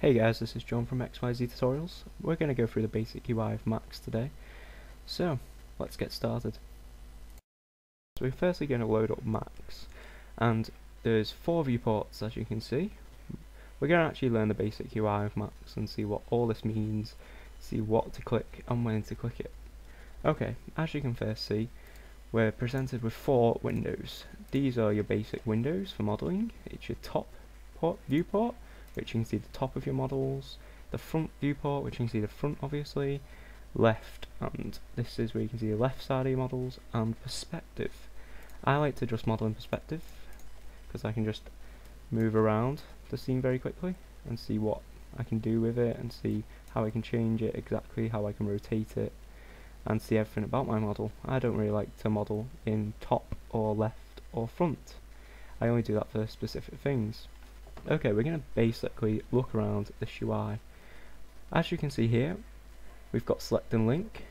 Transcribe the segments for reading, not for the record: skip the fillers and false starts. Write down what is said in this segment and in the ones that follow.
Hey guys, this is John from XYZ Tutorials. We're going to go through the basic UI of Max today. So, let's get started. So we're firstly going to load up Max, and there's 4 viewports as you can see. We're going to actually learn the basic UI of Max and see what all this means, see what to click and when to click it. Okay, as you can first see, we're presented with 4 windows. These are your basic windows for modelling. It's your top viewport, which you can see the top of your models, the front viewport, which you can see the front obviously, left, and this is where you can see the left side of your models, and perspective. I like to just model in perspective because I can just move around the scene very quickly and see what I can do with it and see how I can change it exactly, how I can rotate it, and see everything about my model. I don't really like to model in top or left or front. I only do that for specific things. Okay, we're going to basically look around this UI. As you can see here, we've got select and link,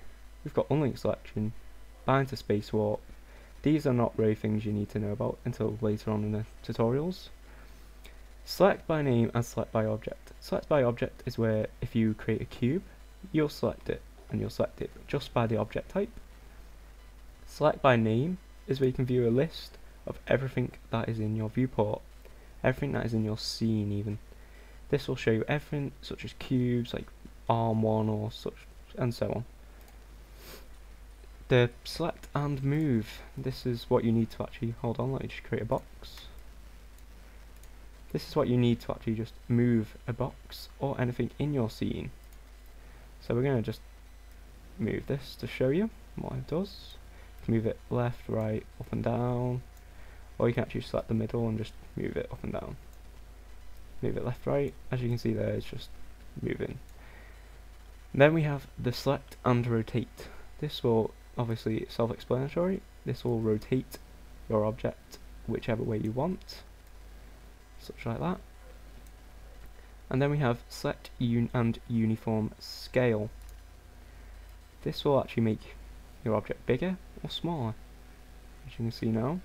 we've got unlinked selection, bind to space warp. These are not really things you need to know about until later on in the tutorials. Select by name and select by object. Select by object is where if you create a cube, you'll select it, and you'll select it just by the object type. Select by name is where you can view a list of everything that is in your viewport. Everything that is in your scene even. This will show you everything such as cubes like arm1 or such and so on. The select and move, this is what you need to actually, hold on, let me just create a box. This is what you need to actually just move a box or anything in your scene. So we're going to just move this to show you what it does. Move it left, right, up and down. Or you can actually select the middle and just move it up and down. Move it left, right. As you can see there, it's just moving. Then we have the select and rotate. This will, obviously self-explanatory, this will rotate your object whichever way you want. Such like that. And then we have select and uniform scale. This will actually make your object bigger or smaller, as you can see now.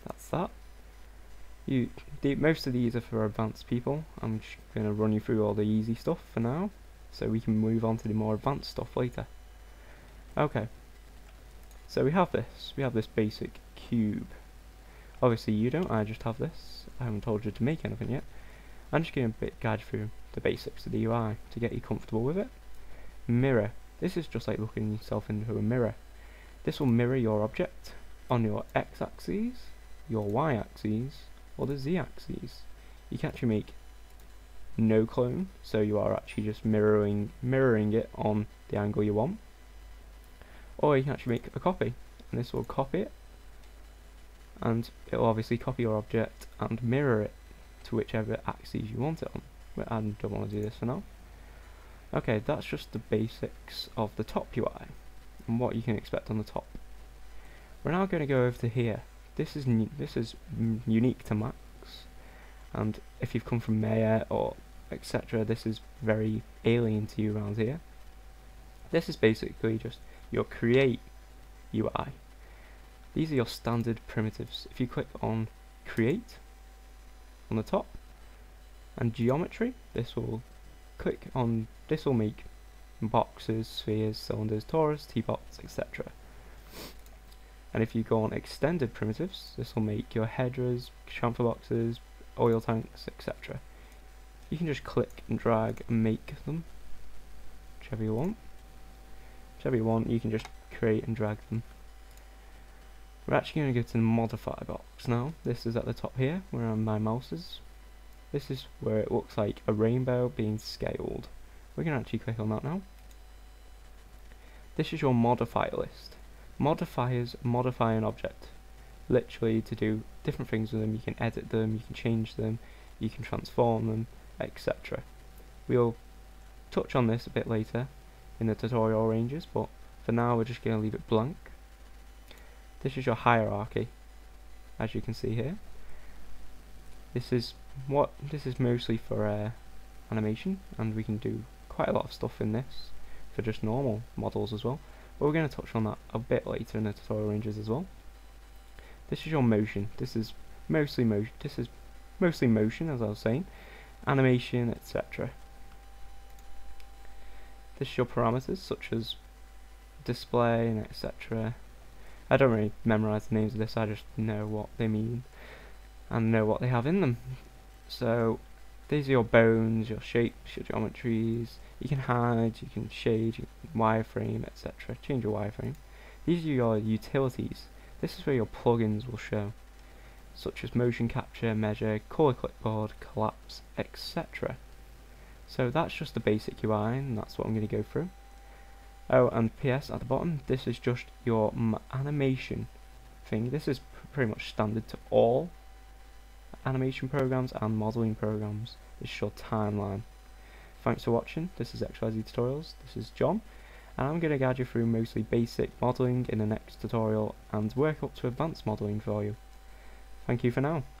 That's that. Most of these are for advanced people. I'm just going to run you through all the easy stuff for now, so we can move on to the more advanced stuff later. Okay, so we have this basic cube. Obviously you don't, I just have this. I haven't told you to make anything yet. I'm just going to guide you through the basics of the UI to get you comfortable with it. Mirror. This is just like looking yourself into a mirror. This will mirror your object on your x-axis, your y-axis, or the z-axis. You can actually make no clone, so you are actually just mirroring it on the angle you want. Or you can actually make a copy, and this will copy it, and it will obviously copy your object and mirror it to whichever axis you want it on. But I don't want to do this for now. Okay, that's just the basics of the top UI and what you can expect on the top. We're now going to go over to here. This is unique to Max, and if you've come from Maya or etc., this is very alien to you around here. This is basically just your create UI. These are your standard primitives. If you click on create on the top and geometry, this will make boxes, spheres, cylinders, torus, teapots, etc. And if you go on extended primitives, this will make your hedras, chamfer boxes, oil tanks, etc. You can just click and drag and make them, whichever you want. Whichever you want, you can just create and drag them. We're actually going to go to the modify box now. This is at the top here, where my mouse is. This is where it looks like a rainbow being scaled. We're going to actually click on that now. This is your modifier list. Modifiers modify an object, literally to do different things with them. You can edit them, you can change them, you can transform them, etc. We'll touch on this a bit later in the tutorial ranges, but for now we're just going to leave it blank. This is your hierarchy, as you can see here. This is mostly for animation, and we can do quite a lot of stuff in this for just normal models as well. But we're going to touch on that a bit later in the tutorial ranges as well. This is your motion. This is mostly motion. This is mostly motion, as I was saying, animation, etc. This is your parameters, such as display and etc. I don't really memorize the names of this, I just know what they mean and know what they have in them. So these are your bones, your shapes, your geometries. You can hide, you can shade, you can wireframe, etc. Change your wireframe. These are your utilities. This is where your plugins will show, such as motion capture, measure, color clipboard, collapse, etc. So that's just the basic UI, and that's what I'm going to go through. Oh, and PS at the bottom, this is just your animation thing. This is pretty much standard to all animation programs and modeling programs. This is your timeline. Thanks for watching. This is XYZ Tutorials. This is John, and I'm going to guide you through mostly basic modeling in the next tutorial and work up to advanced modeling for you. Thank you for now.